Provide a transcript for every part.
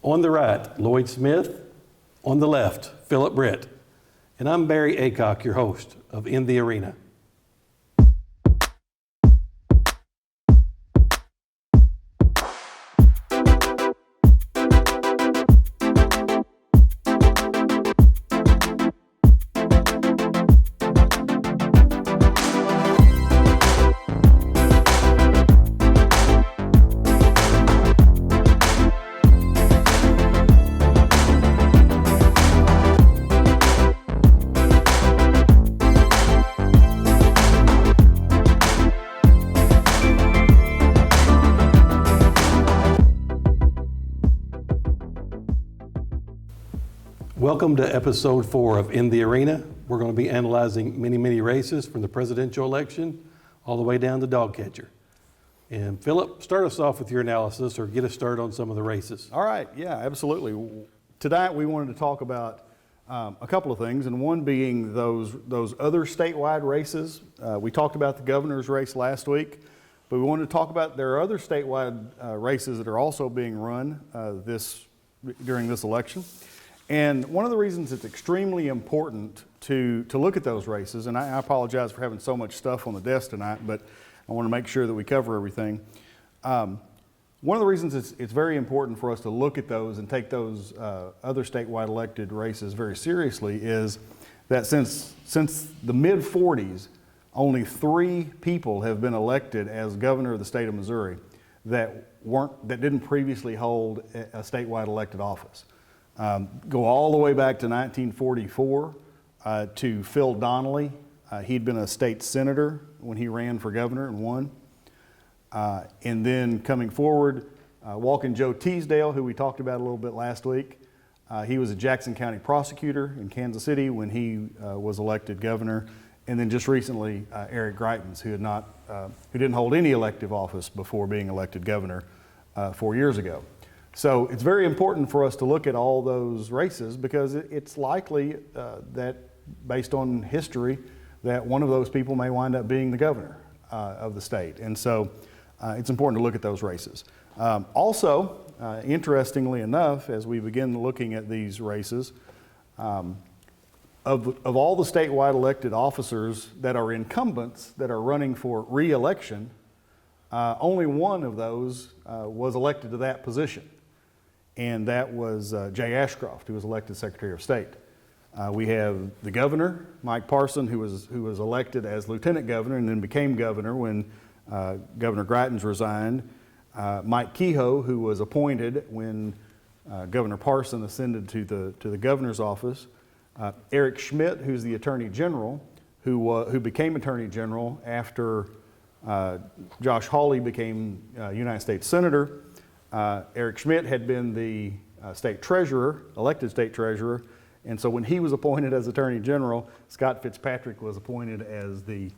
On the right, Lloyd Smith. On the left, Phillip Britt. And I'm Barry Aycock, your host of In the Arena. Welcome to episode 4 of In the Arena. We're going to be analyzing many races from the presidential election all the way down to dog catcher. And Phillip, start us off with your analysis or get us started on some of the races. All right, yeah, absolutely. Tonight we wanted to talk about a couple of things, and one being those other statewide races. We talked about the governor's race last week, but we wanted to talk about there are other statewide races that are also being run during this election. And one of the reasons it's extremely important to look at those races, and I apologize for having so much stuff on the desk tonight, but I want to make sure that we cover everything. One of the reasons it's very important for us to look at those and take those other statewide elected races very seriously is that since the mid-40s, only 3 people have been elected as governor of the state of Missouri that didn't previously hold a statewide elected office. Go all the way back to 1944 to Phil Donnelly. He'd been a state senator when he ran for governor and won. And then coming forward, Walking Joe Teasdale, who we talked about a little bit last week. He was a Jackson County prosecutor in Kansas City when he was elected governor. And then just recently, Eric Greitens, who didn't hold any elective office before being elected governor 4 years ago. So it's very important for us to look at all those races because it's likely that, based on history, that one of those people may wind up being the governor of the state. And so it's important to look at those races. Also, interestingly enough, as we begin looking at these races, of all the statewide elected officers that are incumbents that are running for re-election, only one of those was elected to that position. And that was Jay Ashcroft, who was elected Secretary of State. We have the governor, Mike Parson, who was elected as lieutenant governor and then became governor when Governor Greitens resigned. Mike Kehoe, who was appointed when Governor Parson ascended to the governor's office. Eric Schmidt, who's the Attorney General, who became Attorney General after Josh Hawley became United States Senator. Eric Schmidt had been the state treasurer, elected state treasurer, and so when he was appointed as Attorney General, Scott Fitzpatrick was appointed as the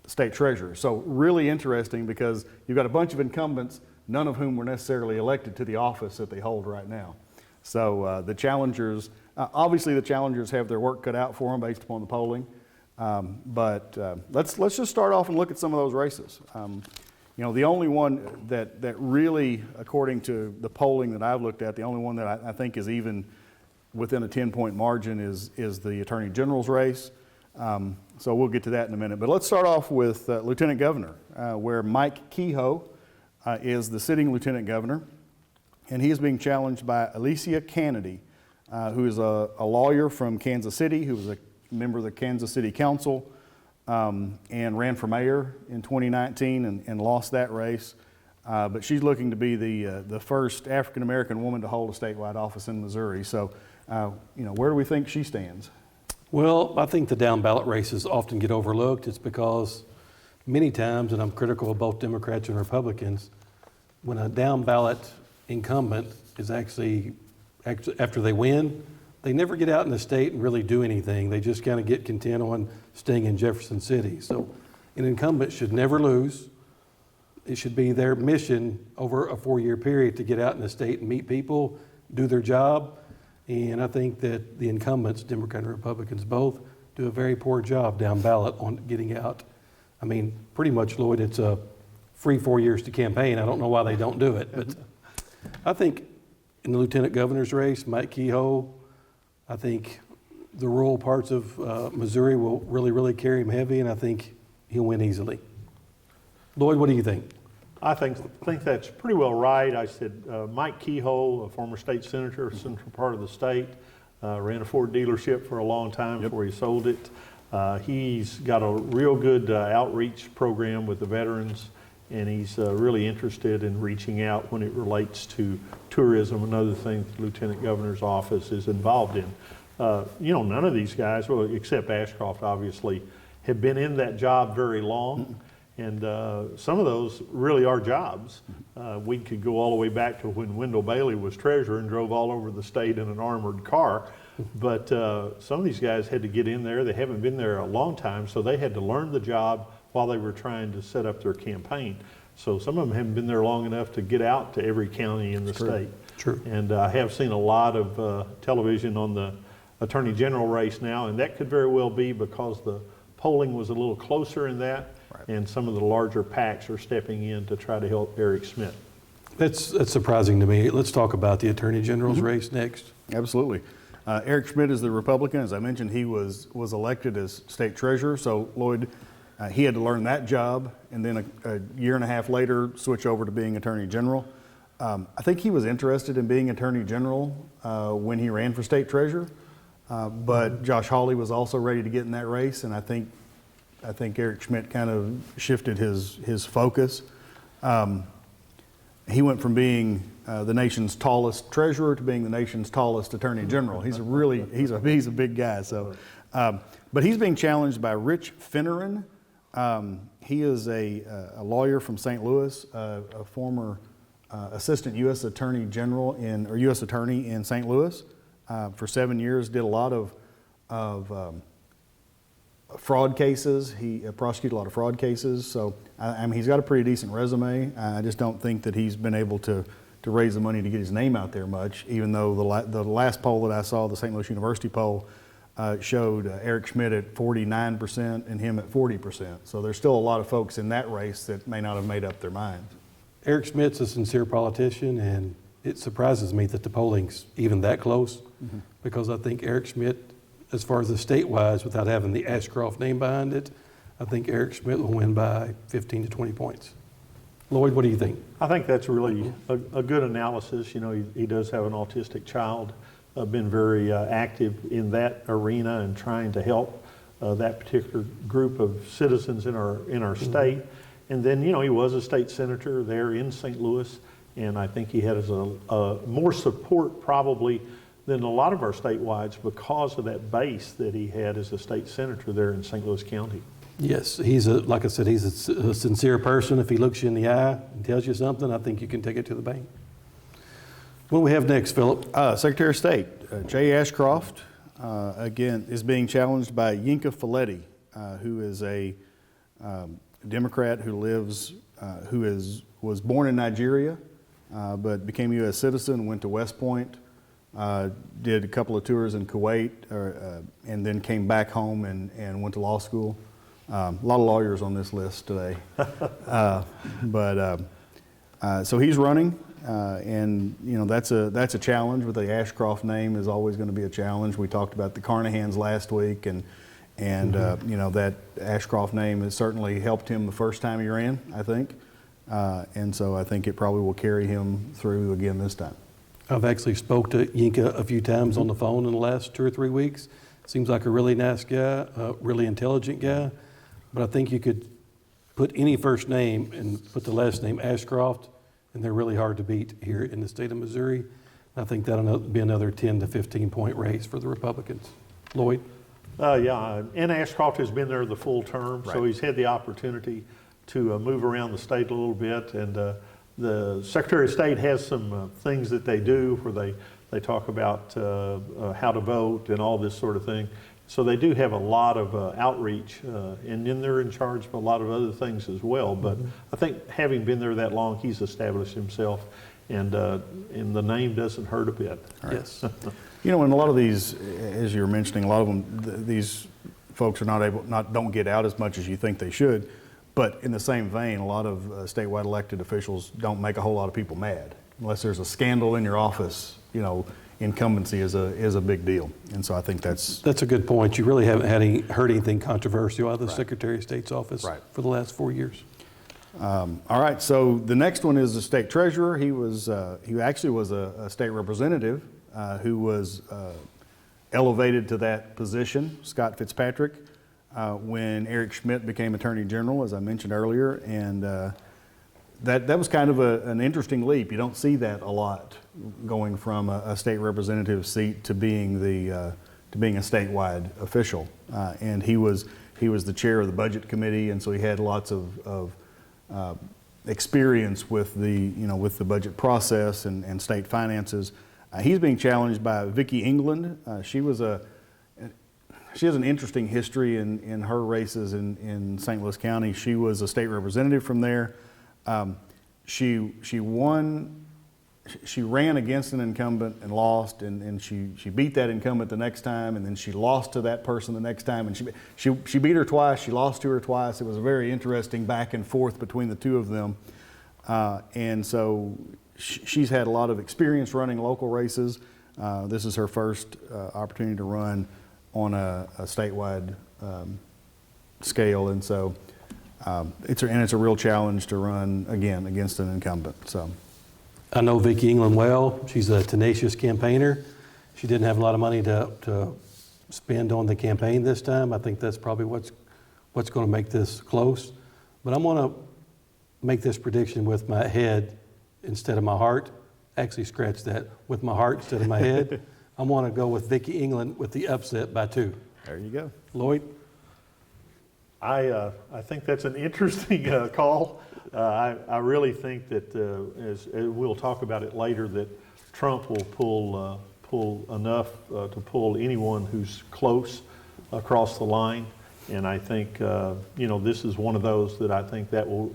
state treasurer. So really interesting because you've got a bunch of incumbents, none of whom were necessarily elected to the office that they hold right now. So the challengers, obviously the challengers have their work cut out for them based upon the polling, but let's just start off and look at some of those races. The only one that really, according to the polling that I've looked at, the only one that I think is even within a 10-point margin is the Attorney General's race. So we'll get to that in a minute. But let's start off with Lieutenant Governor, where Mike Kehoe is the sitting Lieutenant Governor. And he is being challenged by Alicia Kennedy, who is a lawyer from Kansas City, who was a member of the Kansas City Council, and ran for mayor in 2019 and lost that race. But she's looking to be the first African-American woman to hold a statewide office in Missouri. So, where do we think she stands? Well, I think the down ballot races often get overlooked. It's because many times, and I'm critical of both Democrats and Republicans, when a down ballot incumbent is actually after they win, they never get out in the state and really do anything. They just kind of get content on staying in Jefferson City. So an incumbent should never lose. It should be their mission over a 4-year period to get out in the state and meet people, do their job. And I think that the incumbents, Democrat and Republicans both, do a very poor job down ballot on getting out. I mean, pretty much, Lloyd, it's a free 4 years to campaign. I don't know why they don't do it, but I think in the lieutenant governor's race, Mike 𝐓𝐍𝐈𝐆𝐇𝐓. I think the rural parts of Missouri will really carry him heavy, and I think he'll win easily. Lloyd, what do you think? I think that's pretty well right. I said Mike 𝐓𝐍𝐈𝐆𝐇𝐓, a former state senator, central part of the state, ran a Ford dealership for a long time before he sold it. He's got a real good outreach program with the veterans, and he's really interested in reaching out when it relates to tourism, another thing the lieutenant governor's office is involved in. You know, none of these guys, well, except Ashcroft, obviously, have been in that job very long. And some of those really are jobs. We could go all the way back to when Wendell Bailey was treasurer and drove all over the state in an armored car. But some of these guys had to get in there. They haven't been there a long time, so they had to learn the job while they were trying to set up their campaign. So some of them haven't been there long enough to get out to every county in the state. True. And I have seen a lot of television on the Attorney General race now, and that could very well be because the polling was a little closer in that. And some of the larger PACs are stepping in to try to help Eric Schmidt. That's surprising to me. Let's talk about the Attorney General's race next. Absolutely. Eric Schmidt is the Republican. As I mentioned, he was elected as state treasurer. So Lloyd, he had to learn that job, and then a year and a half later, switch over to being Attorney General. I think he was interested in being Attorney General when he ran for state treasurer, but Josh Hawley was also ready to get in that race, and I think Eric Schmidt kind of shifted his focus. He went from being the nation's tallest treasurer to being the nation's tallest attorney general. He's a big guy. So, but he's being challenged by Rich Finneran. He is a lawyer from St. Louis, a former assistant U.S. attorney general or U.S. attorney in St. Louis for 7 years. Did a lot of fraud cases. He prosecuted a lot of fraud cases. So I mean, he's got a pretty decent resume. I just don't think that he's been able to raise the money to get his name out there much, even though the last poll that I saw, the St. Louis University poll, showed Eric Schmidt at 49% and him at 40%. So there's still a lot of folks in that race that may not have made up their minds. Eric Schmidt's a sincere politician, and it surprises me that the polling's even that close, because I think Eric Schmidt, as far as the statewide, without having the Ashcroft name behind it, I think Eric Schmidt will win by 15 to 20 points. Lloyd, what do you think? I think that's really a good analysis. You know, he does have an autistic child, been very active in that arena and trying to help that particular group of citizens in our state. And then, you know, he was a state senator there in St. Louis, and I think he has a more support probably than a lot of our statewides because of that base that he had as a state senator there in St. Louis County. Yes, like I said, he's a sincere person. If he looks you in the eye and tells you something, I think you can take it to the bank. What do we have next, Phillip? Secretary of State, Jay Ashcroft, again, is being challenged by 𝐓𝐻𝐍𝐈𝐆𝐇𝐓, who is a Democrat who was born in Nigeria, but became a U.S. citizen, went to West Point, did a couple of tours in Kuwait, and then came back home and went to law school. A lot of lawyers on this list today. So he's running, and you know that's a challenge. With the Ashcroft name is always going to be a challenge. We talked about the Carnahans last week, and you know that Ashcroft name has certainly helped him the first time he ran, I think, and so I think it probably will carry him through again this time. I've actually spoke to Yinka a few times on the phone in the last 2 or 3 weeks. Seems like a really nice guy, a really intelligent guy. But I think you could put any first name and put the last name Ashcroft, and they're really hard to beat here in the state of Missouri. I think that'll be another 10 to 15 point race for the Republicans. Lloyd? Yeah, and Ashcroft has been there the full term, so he's had the opportunity to move around the state a little bit. And the Secretary of State has some things that they do where they talk about how to vote and all this sort of thing. So they do have a lot of outreach, and then they're in charge of a lot of other things as well. But I think having been there that long, he's established himself, and the name doesn't hurt a bit. Right. Yes. You know, and a lot of these, as you were mentioning, a lot of them, these folks are don't get out as much as you think they should. But in the same vein, a lot of statewide elected officials don't make a whole lot of people mad. unless there's a scandal in your office, you know, incumbency is a big deal. And so I think that's a good point. You really haven't heard anything controversial out of the Secretary of State's office for the last 4 years. all right. So the next one is the state treasurer. He actually was a state representative who was elevated to that position, Scott Fitzpatrick, when Eric Schmidt became Attorney General, as I mentioned earlier, and that was kind of an interesting leap. You don't see that a lot, going from a state representative seat to being a statewide official. And he was the chair of the budget committee, and so he had lots of experience with the budget process and state finances. He's being challenged by Vicki England. She has an interesting history in her races in St. Louis County. She was a state representative from there. She ran against an incumbent and lost, and she beat that incumbent the next time, and then she lost to that person the next time, and she beat her twice, she lost to her twice. It was a very interesting back and forth between the two of them. And so she's had a lot of experience running local races. This is her first opportunity to run on a statewide scale, and so it's a real challenge to run again against an incumbent. So I know Vicki England well. She's a tenacious campaigner. She didn't have a lot of money to spend on the campaign this time. I think that's probably what's going to make this close. But I'm going to make this prediction with my head instead of my heart. Actually, scratch that. With my heart instead of my head. I'm going to go with Vicki England with the upset by 2. there you go. Lloyd? I think that's an interesting call. I really think that, as we'll talk about it later, that Trump will pull enough to pull anyone who's close across the line. And I think this is one of those that I think that will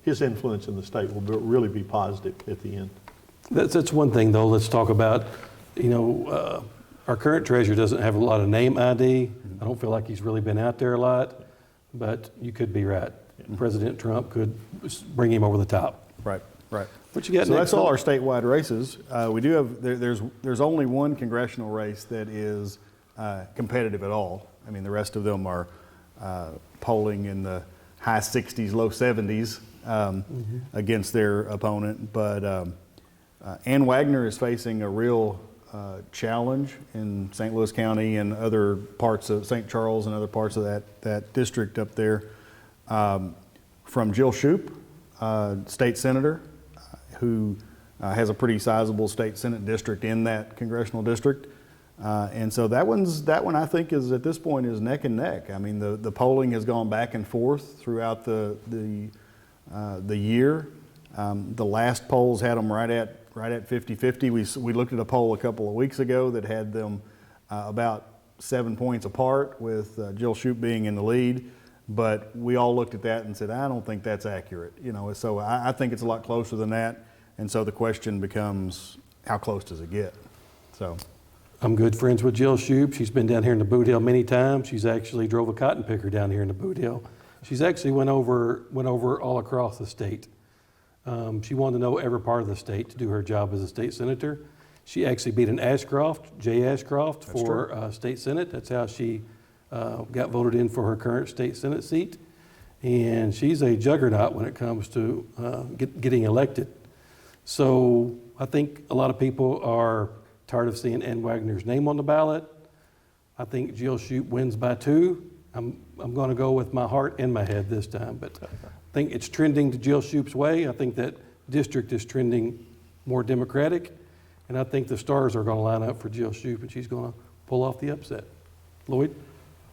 his influence in the state will really be positive at the end. That's one thing, though. Let's talk about, our current treasurer doesn't have a lot of name ID. I don't feel like he's really been out there a lot, but you could be right. President Trump could bring him over the top. Right. What you got So next? that's all our statewide races. We do have there's only one congressional race that is competitive at all. I mean, the rest of them are polling in the high 60s, low 70s against their opponent. But Ann Wagner is facing a real challenge in St. Louis County and other parts of St. Charles and other parts of that district up there, from Jill Shoup, state senator, who has a pretty sizable state senate district in that congressional district. And so that one I think is at this point is neck and neck. I mean, the polling has gone back and forth throughout the year. The last polls had them right at 50-50. We looked at a poll a couple of weeks ago that had them about 7 points apart, with Jill Shoup being in the lead. But we all looked at that and said, I don't think that's accurate. So I think it's a lot closer than that. And so the question becomes, how close does it get? So I'm good friends with Jill Shoup. She's been down here in the Boot Hill many times. She's actually drove a cotton picker down here in the Boot Hill. She's actually went over all across the state. She wanted to know every part of the state to do her job as a state senator. She actually beat an Ashcroft, Jay Ashcroft, for state senate. That's how she got voted in for her current state senate seat. And she's a juggernaut when it comes to getting elected. So I think a lot of people are tired of seeing Ann Wagner's name on the ballot. I think Jill Shoup wins by 2. I'm going to go with my heart and my head this time, but I think it's trending to Jill Shoup's way. I think that district is trending more Democratic, and I think the stars are going to line up for Jill Shoup, and she's going to pull off the upset. Lloyd?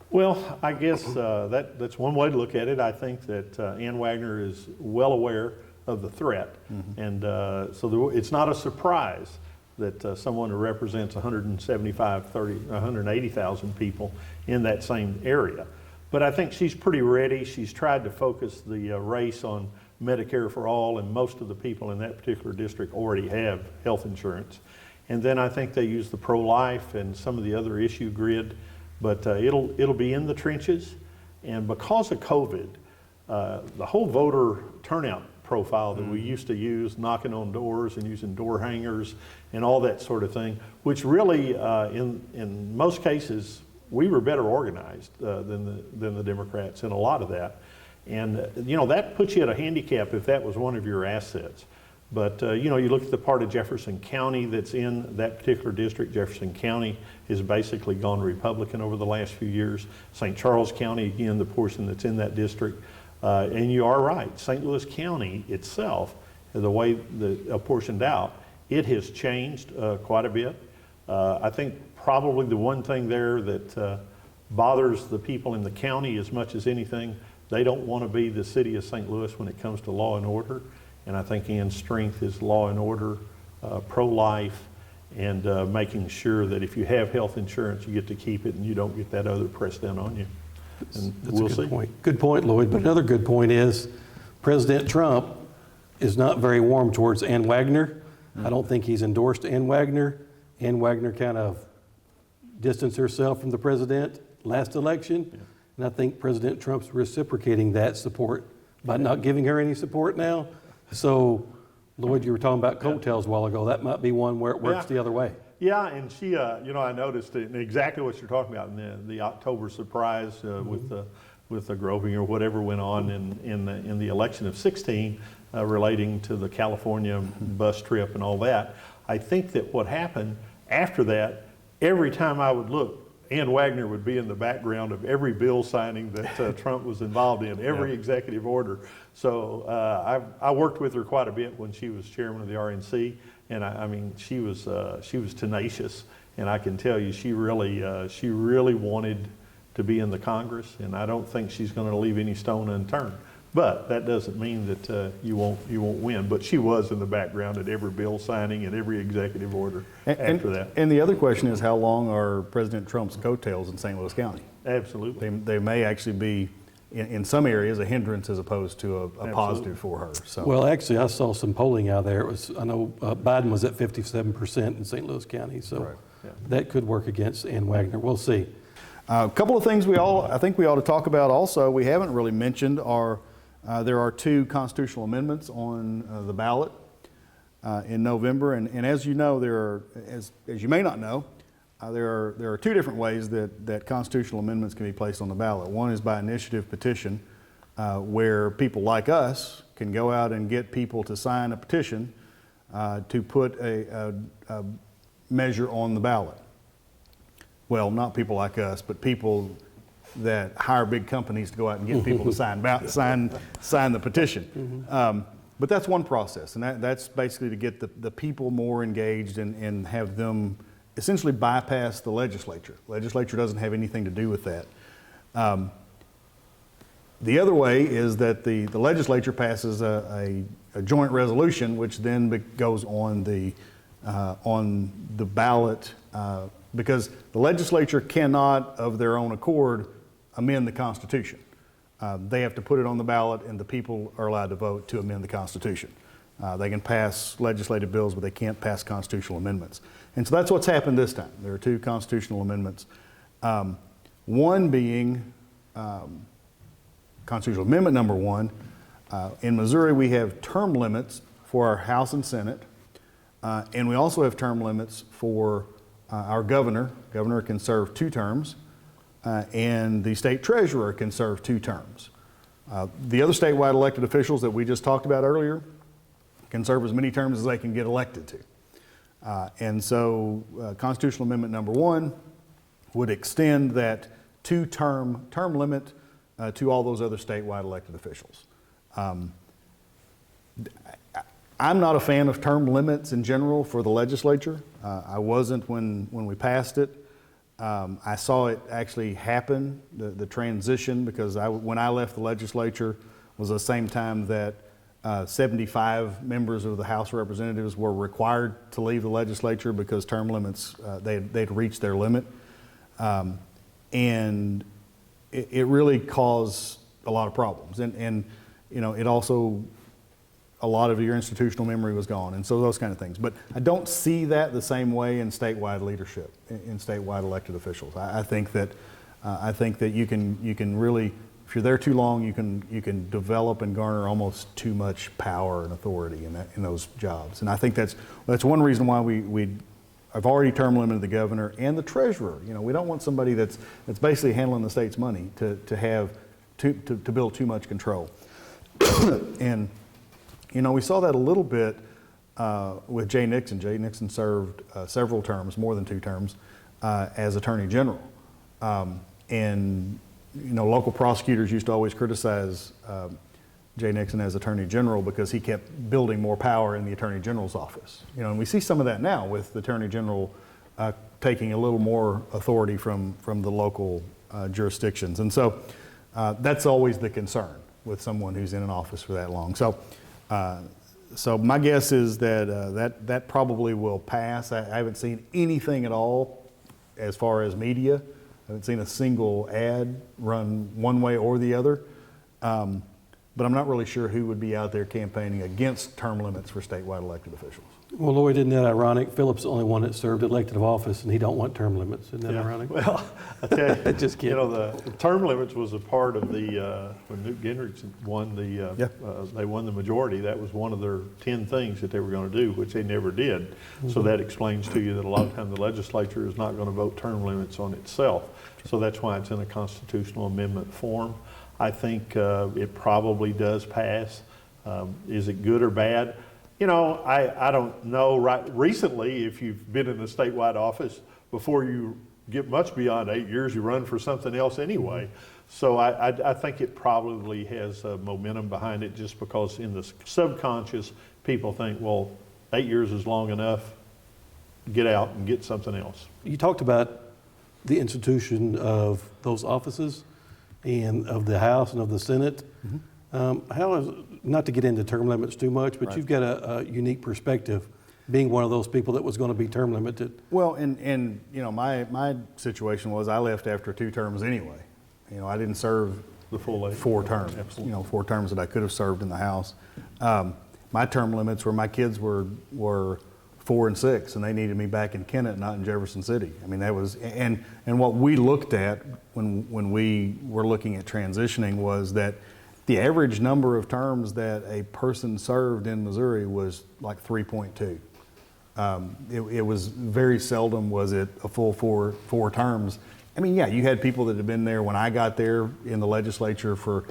Well, I guess that's one way to look at it. I think that Ann Wagner is well aware of the threat, and so it's not a surprise that someone who represents 180,000 people in that same area. But I think she's pretty ready. She's tried to focus the race on Medicare for all, and most of the people in that particular district already have health insurance. And then I think they use the pro-life and some of the other issue grid, but it'll be in the trenches. And because of COVID, the whole voter turnout profile that we used to use, knocking on doors and using door hangers and all that sort of thing, which really, in most cases, we were better organized than the Democrats in a lot of that. And, that puts you at a handicap if that was one of your assets. But, you look at the part of Jefferson County that's in that particular district. Jefferson County has basically gone Republican over the last few years. St. Charles County, again, the portion that's in that district. And you are right, St. Louis County itself, the way that apportioned out, it has changed quite a bit. I think probably the one thing there that bothers the people in the county as much as anything, they don't want to be the city of St. Louis when it comes to law and order. And I think Ann's strength is law and order, pro-life, and making sure that if you have health insurance, you get to keep it and you don't get that other pressed down on you. And That's we'll a good see. point. Good point, Lloyd. But another good point is President Trump is not very warm towards Ann Wagner. I don't think he's endorsed Ann Wagner. Ann Wagner kind of distanced herself from the president last election. Yeah. And I think President Trump's reciprocating that support by not giving her any support now. So, Lloyd, you were talking about coattails a while ago. That might be one where it works the other way. Yeah, and she, I noticed exactly what you're talking about in the October surprise with the groping or whatever went on in the election of 16 relating to the California bus trip and all that. I think that what happened after that, every time I would look, Ann Wagner would be in the background of every bill signing that Trump was involved in, every executive order. So I worked with her quite a bit when she was chairman of the RNC, and I mean she was tenacious, and I can tell you she really wanted to be in the Congress, and I don't think she's going to leave any stone unturned. But that doesn't mean that you won't win. But she was in the background at every bill signing and every executive order after that. And the other question is, how long are President Trump's coattails in St. Louis County? Absolutely. They may actually be, in some areas, a hindrance as opposed to a positive for her. So. Well, actually, I saw some polling out there. I know Biden was at 57% in St. Louis County, so that could work against Ann Wagner. We'll see. A couple of things I think we ought to talk about also, we haven't really mentioned are there are 2 constitutional amendments on the ballot in November, and as you know, as you may not know, there are 2 different ways that constitutional amendments can be placed on the ballot. One is by initiative petition, where people like us can go out and get people to sign a petition to put a measure on the ballot. Well, not people like us, but people that hire big companies to go out and get people to sign the petition. But that's one process, and that's basically to get the people more engaged and have them essentially bypass the legislature. The legislature doesn't have anything to do with that. The other way is that the legislature passes a joint resolution, which then goes on the ballot, because the legislature cannot, of their own accord, amend the Constitution. They have to put it on the ballot, and the people are allowed to vote to amend the Constitution. They can pass legislative bills, but they can't pass constitutional amendments. And so that's what's happened this time. There are 2 constitutional amendments. One being Constitutional Amendment number 1. In Missouri, we have term limits for our House and Senate, and we also have term limits for our governor. Governor can serve 2 terms. And the state treasurer can serve 2 terms. The other statewide elected officials that we just talked about earlier can serve as many terms as they can get elected to. And so Constitutional Amendment number 1 would extend that 2-term limit to all those other statewide elected officials. I'm not a fan of term limits in general for the legislature. I wasn't when we passed it. I saw it actually happen, the transition, because when I left the legislature was the same time that 75 members of the House of Representatives were required to leave the legislature because term limits, they'd reached their limit. And it really caused a lot of problems. And it also, a lot of your institutional memory was gone, and so those kind of things. But I don't see that the same way in statewide leadership, in statewide elected officials. I think that you can really if you're there too long, you can develop and garner almost too much power and authority in those jobs. And I think that's one reason why I've already term limited the governor and the treasurer. You know, we don't want somebody that's basically handling the state's money to build too much control. And you know, we saw that a little bit with Jay Nixon. Jay Nixon served several terms, more than 2 terms, as Attorney General. And you know, local prosecutors used to always criticize Jay Nixon as Attorney General because he kept building more power in the Attorney General's office. You know, and we see some of that now with the Attorney General taking a little more authority from the local jurisdictions. And so that's always the concern with someone who's in an office for that long. So my guess is that that probably will pass. I haven't seen anything at all as far as media. I haven't seen a single ad run one way or the other. But I'm not really sure who would be out there campaigning against term limits for statewide elected officials. Well, Lloyd, isn't that ironic? Philip's the only one that served elected office, and he don't want term limits. Isn't that ironic? Well, I tell you, Just kidding. you know, the term limits was a part of the, when Newt Gingrich won they won the majority, that was one of their 10 things that they were going to do, which they never did. So that explains to you that a lot of times the legislature is not going to vote term limits on itself. So that's why it's in a constitutional amendment form. I think it probably does pass. Is it good or bad? You know, I don't know. Recently, if you've been in a statewide office, before you get much beyond 8 years, you run for something else anyway. So I think it probably has momentum behind it, just because in the subconscious, people think, well, 8 years is long enough, get out and get something else. You talked about the institution of those offices and of the House and of the Senate. How is, not to get into term limits too much, but you've got a unique perspective, being one of those people that was going to be term limited. Well, and you know, my situation was I left after 2 terms anyway. You know, I didn't serve The full 4 terms. Absolutely. You know, 4 terms that I could have served in the House. My term limits were my kids were 4 and 6, and they needed me back in Kennett, not in Jefferson City. I mean, that was, and what we looked at when we were looking at transitioning was that the average number of terms that a person served in Missouri was like 3.2. It was very seldom was it a full four terms. I mean, yeah, you had people that had been there when I got there in the legislature for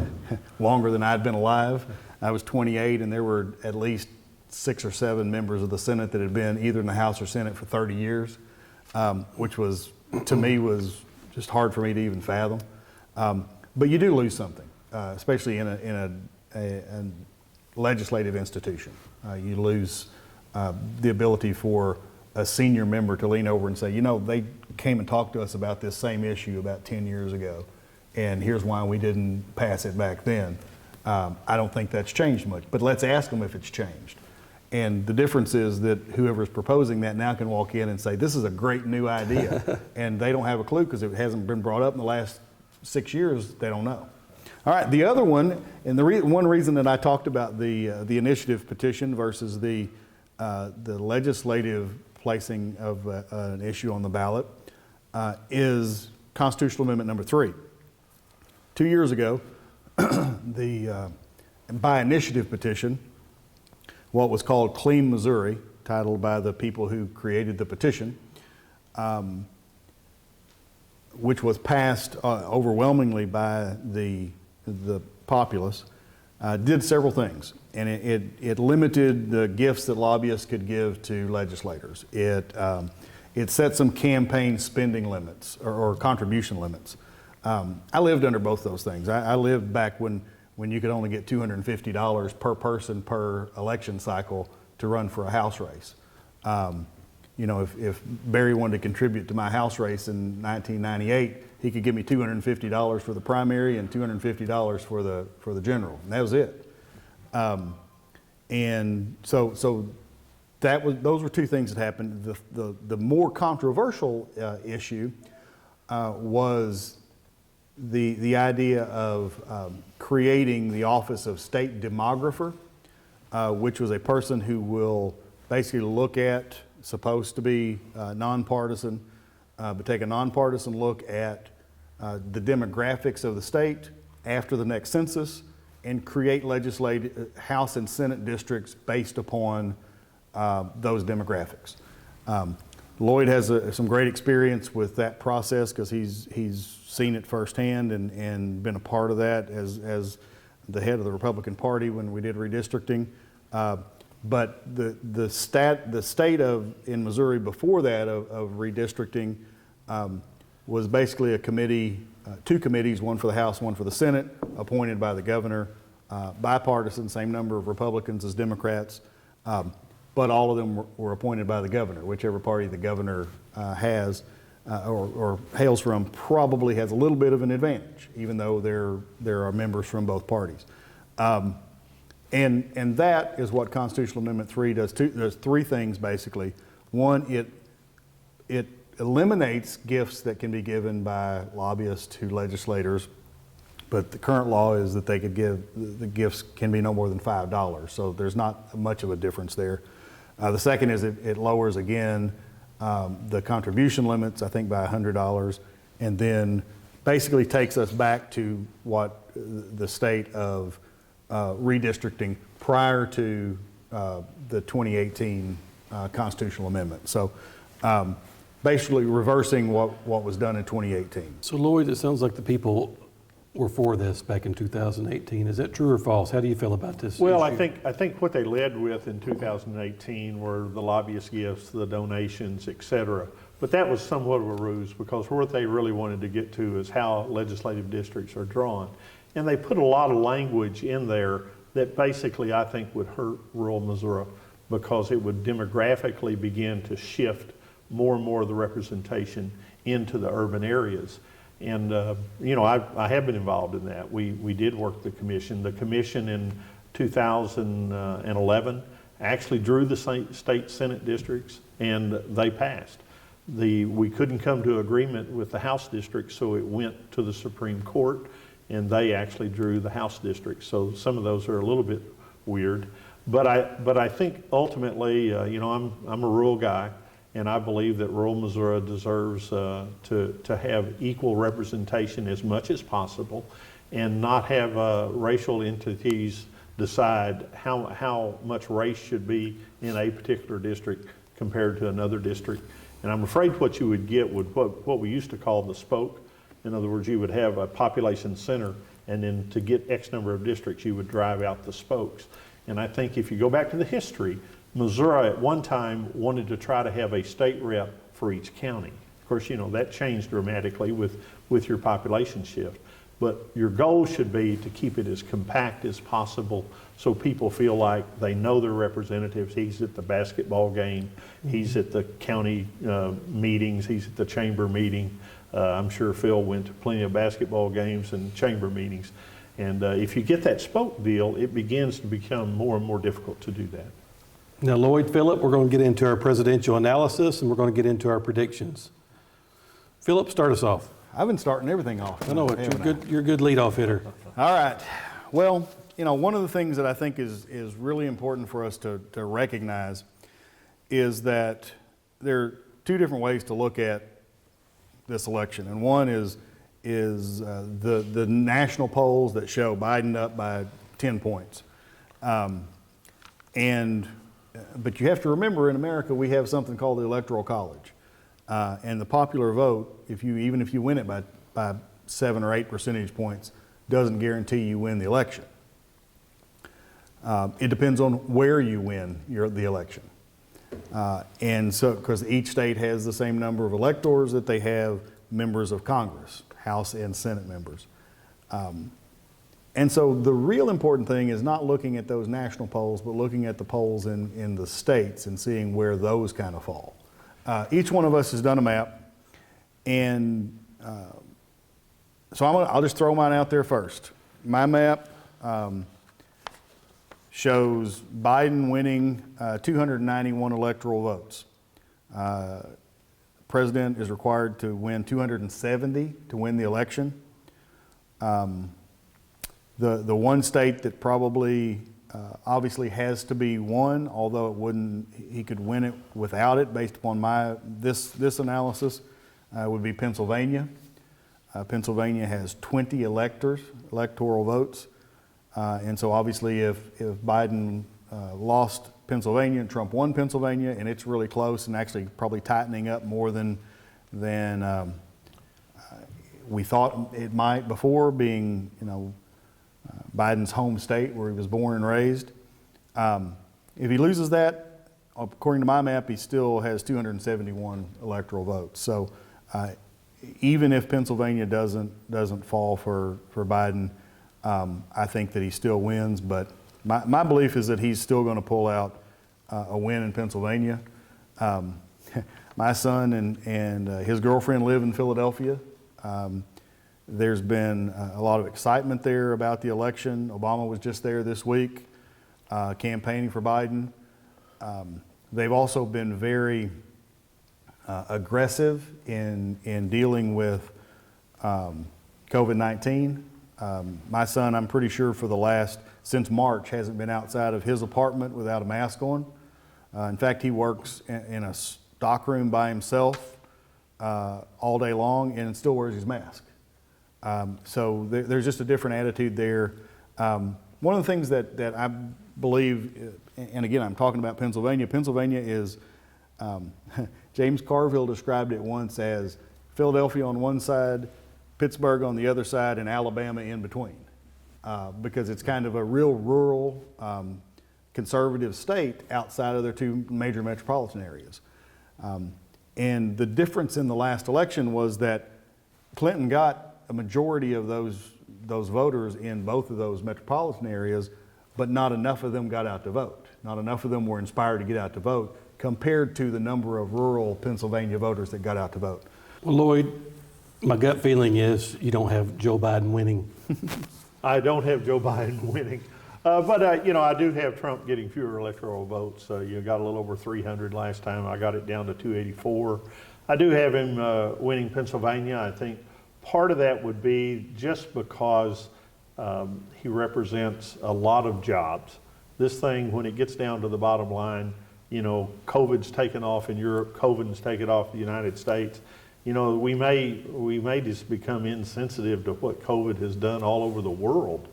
longer than I'd been alive. I was 28, and there were at least 6 or 7 members of the Senate that had been either in the House or Senate for 30 years, which was, to me, was just hard for me to even fathom. But you do lose something, especially in a legislative institution. You lose the ability for a senior member to lean over and say, you know, they came and talked to us about this same issue about 10 years ago, and here's why we didn't pass it back then. I don't think that's changed much, but let's ask them if it's changed. And the difference is that whoever's proposing that now can walk in and say, this is a great new idea. And they don't have a clue because it hasn't been brought up in the last 6 years, they don't know. All right, the other one, and one reason that I talked about the initiative petition versus the legislative placing of an issue on the ballot is Constitutional Amendment number 3. 2 years ago, by initiative petition, what was called Clean Missouri, titled by the people who created the petition, which was passed overwhelmingly by the populace, did several things. And it limited the gifts that lobbyists could give to legislators. It set some campaign spending limits or contribution limits. I lived under both those things. I lived back when you could only get $250 per person per election cycle to run for a House race. You know, if Barry wanted to contribute to my House race in 1998, he could give me $250 for the primary and $250 for the general, and that was it. And so those were 2 things that happened. The more controversial issue was the idea of creating the office of state demographer, which was a person who will basically look at, supposed to be nonpartisan, but take a nonpartisan look at the demographics of the state after the next census and create legislative House and Senate districts based upon those demographics. Lloyd has some great experience with that process because he's seen it firsthand and been a part of that as the head of the Republican Party when we did redistricting. But the state in Missouri before that of redistricting was basically a committee, two committees, one for the House, one for the Senate, appointed by the governor, bipartisan, same number of Republicans as Democrats, but all of them were appointed by the governor. Whichever party the governor has or hails from probably has a little bit of an advantage, even though there are members from both parties. And that is what Constitutional Amendment 3 does. There's three things basically. One, it eliminates gifts that can be given by lobbyists to legislators, but the current law is that they could give, the gifts can be no more than $5, so there's not much of a difference there. The second is it lowers again the contribution limits, I think by $100, and then basically takes us back to what the state of redistricting prior to the 2018 constitutional amendment. So basically reversing what was done in 2018. So Lloyd, it sounds like the people were for this back in 2018. Is that true or false? How do you feel about this Well, issue? I think what they led with in 2018 were the lobbyist gifts, the donations, et cetera. But that was somewhat of a ruse because what they really wanted to get to is how legislative districts are drawn. And they put a lot of language in there that basically I think would hurt rural Missouri because it would demographically begin to shift more and more of the representation into the urban areas. And you know, I have been involved in that. We did work the commission. The commission in 2011 actually drew the state Senate districts and they passed. We couldn't come to agreement with the House districts, so it went to the Supreme Court and they actually drew the House districts. So some of those are a little bit weird. But I think ultimately, you know, I'm a rural guy. And I believe that rural Missouri deserves to have equal representation as much as possible and not have racial entities decide how much race should be in a particular district compared to another district. And I'm afraid what you would get would what we used to call the spoke. In other words, you would have a population center and then to get X number of districts, you would drive out the spokes. And I think if you go back to the history, Missouri at one time wanted to try to have a state rep for each county. Of course, you know, that changed dramatically with your population shift. But your goal should be to keep it as compact as possible so people feel like they know their representatives. He's at the basketball game, he's at the county meetings, he's at the chamber meeting. I'm sure Phil went to plenty of basketball games and chamber meetings. And if you get that spoke deal, it begins to become more and more difficult to do that. Now, Lloyd, Phillip, we're going to get into our presidential analysis and we're going to get into our predictions. Phillip, start us off. I've been starting everything off. I know it. You're a good leadoff hitter. All right. Well, you know, one of the things that I think is really important for us to recognize is that there are two different ways to look at this election. And one is the national polls that show Biden up by 10 points. But you have to remember, in America, we have something called the Electoral College. And the popular vote, even if you win it by 7 or 8 percentage points, doesn't guarantee you win the election. It depends on where you win the election. And so, because each state has the same number of electors that they have members of Congress, House and Senate members. And so the real important thing is not looking at those national polls, but looking at the polls in the states and seeing where those kind of fall. Each one of us has done a map, and so I'll just throw mine out there first. My map shows Biden winning 291 electoral votes. President is required to win 270 to win the election. The one state that probably obviously has to be won, although he could win it without it based upon this analysis, would be Pennsylvania. Pennsylvania has 20 electoral votes. And so obviously if Biden lost Pennsylvania and Trump won Pennsylvania, and it's really close and actually probably tightening up more than we thought it might before, being, Biden's home state where he was born and raised. If he loses that, according to my map, he still has 271 electoral votes. So even if Pennsylvania doesn't fall for Biden, I think that he still wins. But my belief is that he's still going to pull out a win in Pennsylvania. My son and his girlfriend live in Philadelphia. There's been a lot of excitement there about the election. Obama was just there this week campaigning for Biden. They've also been very aggressive in dealing with COVID-19. My son, I'm pretty sure since March, hasn't been outside of his apartment without a mask on. In fact, he works in a stockroom by himself all day long and still wears his mask. So there's just a different attitude there. One of the things that I believe, and again, I'm talking about Pennsylvania. Pennsylvania is, James Carville described it once as Philadelphia on one side, Pittsburgh on the other side, and Alabama in between. Because it's kind of a real rural, conservative state outside of their two major metropolitan areas. And the difference in the last election was that Clinton got a majority of those voters in both of those metropolitan areas, but not enough of them got out to vote. Not enough of them were inspired to get out to vote compared to the number of rural Pennsylvania voters that got out to vote. Well, Lloyd, my gut feeling is you don't have Joe Biden winning. I don't have Joe Biden winning. But I do have Trump getting fewer electoral votes. You got a little over 300 last time. I got it down to 284. I do have him winning Pennsylvania. I think part of that would be just because he represents a lot of jobs. This thing, when it gets down to the bottom line, COVID's taken off in Europe, COVID's taken off in the United States. We may just become insensitive to what COVID has done all over the world.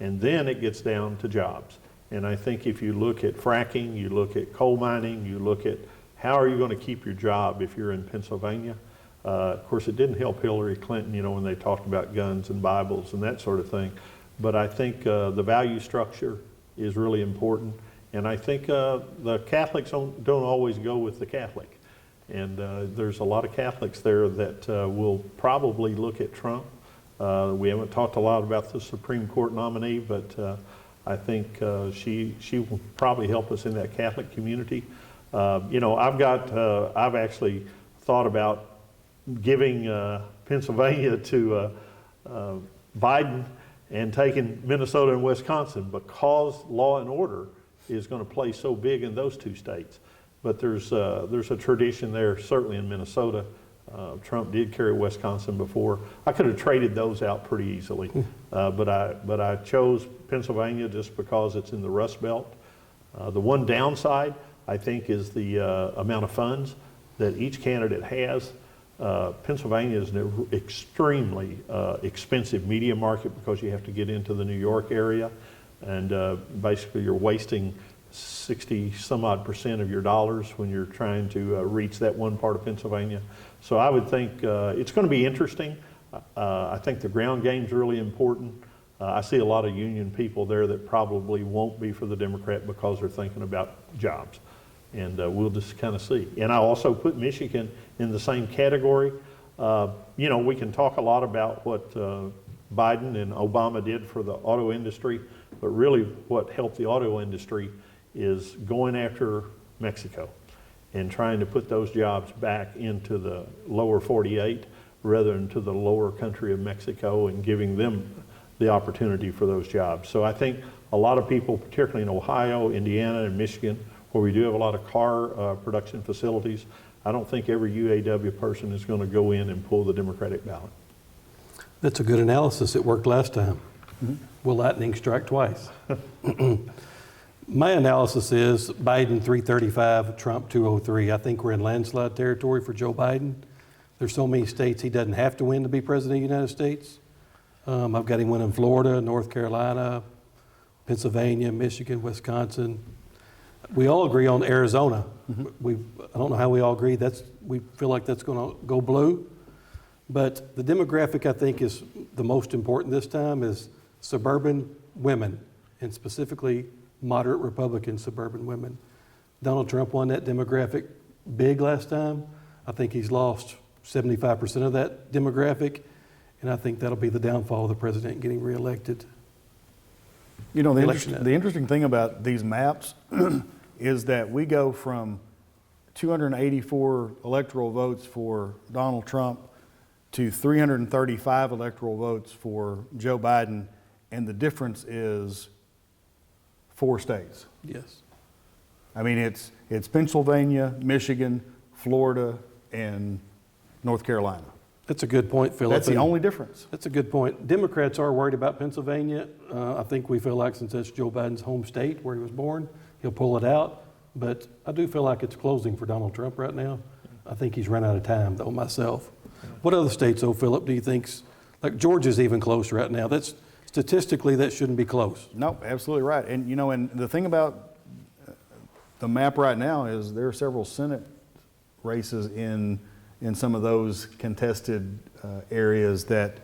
And then it gets down to jobs. And I think if you look at fracking, you look at coal mining, you look at how are you going to keep your job if you're in Pennsylvania. Of course, it didn't help Hillary Clinton, when they talked about guns and Bibles and that sort of thing. But I think the value structure is really important. And I think the Catholics don't always go with the Catholic. And there's a lot of Catholics there that will probably look at Trump. We haven't talked a lot about the Supreme Court nominee, but I think she will probably help us in that Catholic community. I've actually thought about giving Pennsylvania to Biden and taking Minnesota and Wisconsin because law and order is going to play so big in those two states. But there's a tradition there, certainly in Minnesota. Trump did carry Wisconsin before. I could have traded those out pretty easily, but I chose Pennsylvania just because it's in the Rust Belt. The one downside, I think, is the amount of funds that each candidate has. Pennsylvania is an extremely expensive media market because you have to get into the New York area, and basically you're wasting 60-some-odd% of your dollars when you're trying to reach that one part of Pennsylvania. So I would think it's going to be interesting. I think the ground game's really important. I see a lot of union people there that probably won't be for the Democrat because they're thinking about jobs. And we'll just kind of see. And I also put Michigan in the same category. We can talk a lot about what Biden and Obama did for the auto industry, but really what helped the auto industry is going after Mexico and trying to put those jobs back into the lower 48 rather than to the lower country of Mexico and giving them the opportunity for those jobs. So I think a lot of people, particularly in Ohio, Indiana, and Michigan, where we do have a lot of car production facilities, I don't think every UAW person is going to go in and pull the Democratic ballot. That's a good analysis. It worked last time. Mm-hmm. Will lightning strike twice? My analysis is Biden 335, Trump 203. I think we're in landslide territory for Joe Biden. There's so many states he doesn't have to win to be president of the United States. I've got him winning Florida, North Carolina, Pennsylvania, Michigan, Wisconsin. We all agree on Arizona. I don't know how we all agree. We feel like that's going to go blue. But the demographic I think is the most important this time is suburban women, and specifically moderate Republican suburban women. Donald Trump won that demographic big last time. I think he's lost 75% of that demographic, and I think that'll be the downfall of the president getting reelected. You know, the interesting thing about these maps is that we go from 284 electoral votes for Donald Trump to 335 electoral votes for Joe Biden, and the difference is 4 states. Yes. I mean, it's Pennsylvania, Michigan, Florida, and North Carolina. That's a good point, Phillip. That's the only difference. That's a good point. Democrats are worried about Pennsylvania. I think we feel like since that's Joe Biden's home state where he was born, he'll pull it out. But I do feel like it's closing for Donald Trump right now. I think he's run out of time, though, myself. What other states, though, Phillip, do you think's, like Georgia's even close right now? That's statistically, that shouldn't be close. No, absolutely right. And, you know, and the thing about the map right now is there are several Senate races in some of those contested areas that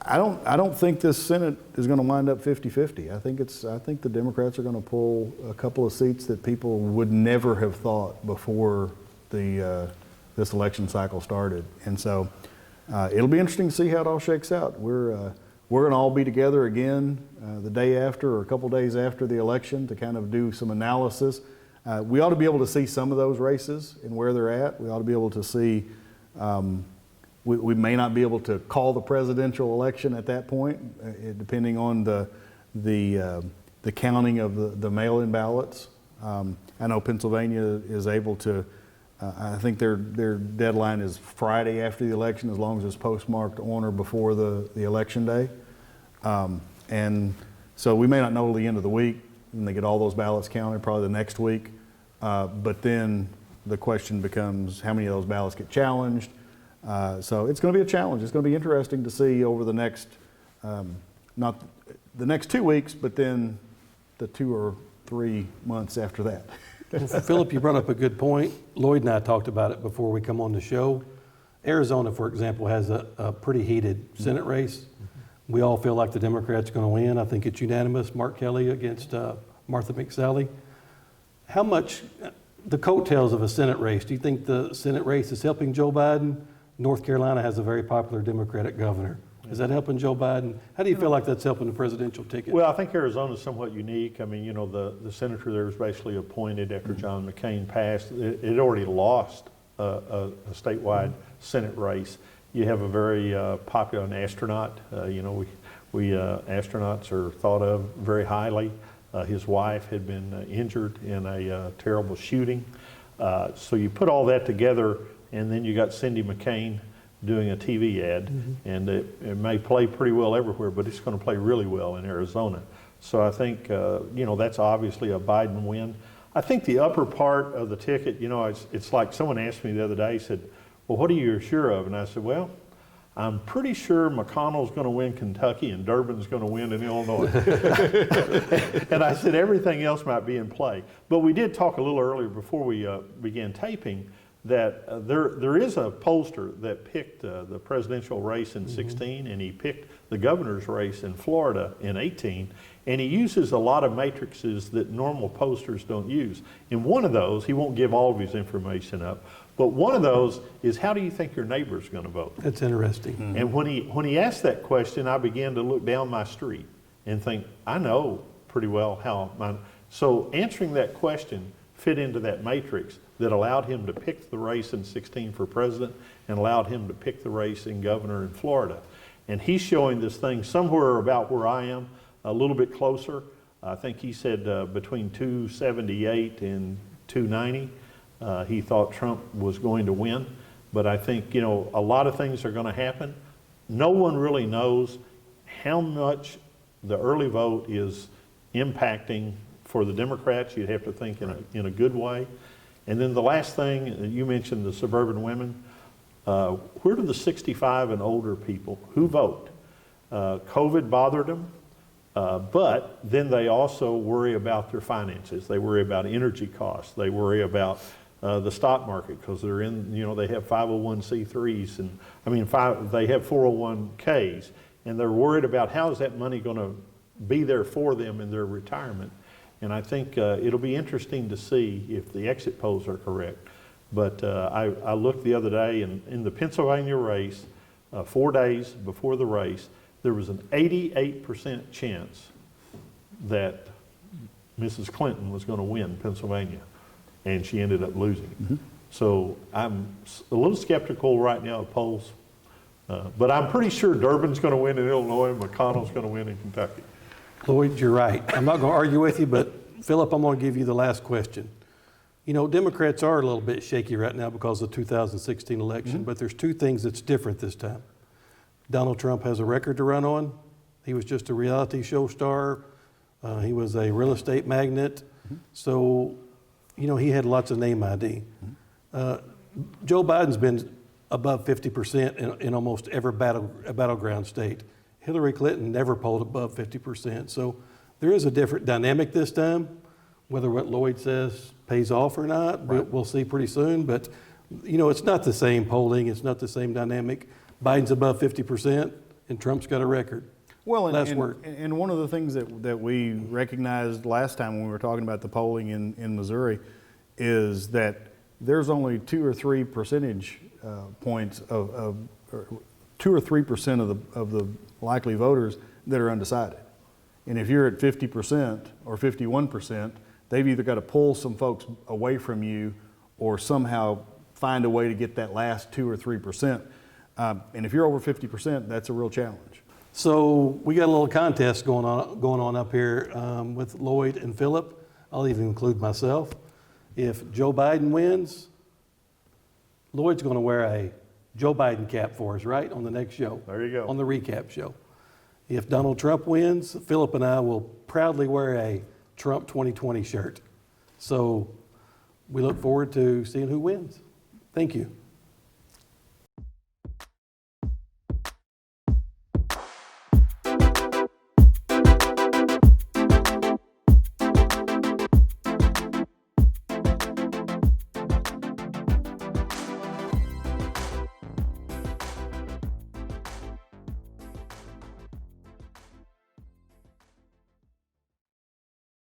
I don't think this Senate is going to wind up 50-50. I think the Democrats are going to pull a couple of seats that people would never have thought before this election cycle started. And so it'll be interesting to see how it all shakes out. We're going to all be together again the day after or a couple days after the election to kind of do some analysis. We ought to be able to see some of those races and where they're at. We ought to be able to see, we may not be able to call the presidential election at that point, depending on the counting of the mail-in ballots. I know Pennsylvania is able to, I think their deadline is Friday after the election, as long as it's postmarked on or before the election day. And so we may not know till the end of the week when they get all those ballots counted, probably the next week. But then the question becomes how many of those ballots get challenged. So it's going to be a challenge. It's going to be interesting to see over the next, not the next 2 weeks, but then the 2 or 3 months after that. Well, Phillip, you brought up a good point. Lloyd and I talked about it before we come on the show. Arizona, for example, has a pretty heated Senate race. We all feel like the Democrats are going to win. I think it's unanimous. Mark Kelly against Martha McSally. How much, the coattails of a Senate race, do you think the Senate race is helping Joe Biden? North Carolina has a very popular Democratic governor. Is that helping Joe Biden? How do you feel like that's helping the presidential ticket? Well, I think Arizona is somewhat unique. I mean, you know, the senator there was basically appointed after John McCain passed. It had already lost a statewide Senate race. You have a very popular astronaut. You know, we astronauts are thought of very highly. His wife had been injured in a terrible shooting. So you put all that together, and then you got Cindy McCain doing a TV ad, and it may play pretty well everywhere, but it's going to play really well in Arizona. So I think, you know, that's obviously a Biden win. I think the upper part of the ticket, you know, it's like someone asked me the other day, said, well, what are you sure of? And I said, well, I'm pretty sure McConnell's going to win Kentucky and Durbin's going to win in Illinois. And I said everything else might be in play. But we did talk a little earlier before we began taping that there is a pollster that picked the presidential race in 16, and he picked the governor's race in Florida in 18, and he uses a lot of matrices that normal pollsters don't use. In one of those, he won't give all of his information up, but one of those is, how do you think your neighbor's going to vote? That's interesting. And when he asked that question, I began to look down my street and think, I know pretty well how mine. So answering that question fit into that matrix that allowed him to pick the race in 16 for president and allowed him to pick the race in governor in Florida. And he's showing this thing somewhere about where I am, a little bit closer. I think he said between 278 and 290. He thought Trump was going to win. But I think, you know, a lot of things are going to happen. No one really knows how much the early vote is impacting for the Democrats. You'd have to think in a good way. And then the last thing, you mentioned the suburban women. Where do the 65 and older people who vote? COVID bothered them, but then they also worry about their finances. They worry about energy costs. They worry about the stock market because they're in, they have 501c3s and they have 401ks, and they're worried about how is that money going to be there for them in their retirement. And I think it'll be interesting to see if the exit polls are correct. But I looked the other day, and in the Pennsylvania race, 4 days before the race, there was an 88% chance that Mrs. Clinton was going to win Pennsylvania, and she ended up losing. Mm-hmm. So I'm a little skeptical right now of polls, but I'm pretty sure Durbin's going to win in Illinois, and McConnell's going to win in Kentucky. Lloyd, you're right. I'm not going to argue with you, but Philip, I'm going to give you the last question. Democrats are a little bit shaky right now because of the 2016 election, mm-hmm. but there's two things that's different this time. Donald Trump has a record to run on. He was just a reality show star. He was a real estate magnate. Mm-hmm. So, he had lots of name ID. Mm-hmm. Joe Biden's been above 50% in almost every battleground state. Hillary Clinton never polled above 50%. So there is a different dynamic this time. Whether what Lloyd says pays off or not, right. We'll see pretty soon. But, it's not the same polling. It's not the same dynamic. Biden's above 50%, and Trump's got a record. Well, and one of the things that we recognized last time when we were talking about the polling in Missouri is that there's only 2 or 3 percentage points of 2 or 3% of the likely voters that are undecided. And if you're at 50% or 51%, they've either got to pull some folks away from you or somehow find a way to get that last 2 or 3%. And if you're over 50%, that's a real challenge. So we got a little contest going on up here with Lloyd and Phillip. I'll even include myself. If Joe Biden wins, Lloyd's going to wear a Joe Biden cap for us, right, on the next show. There you go. On the recap show. If Donald Trump wins, Phillip and I will proudly wear a Trump 2020 shirt. So we look forward to seeing who wins. Thank you.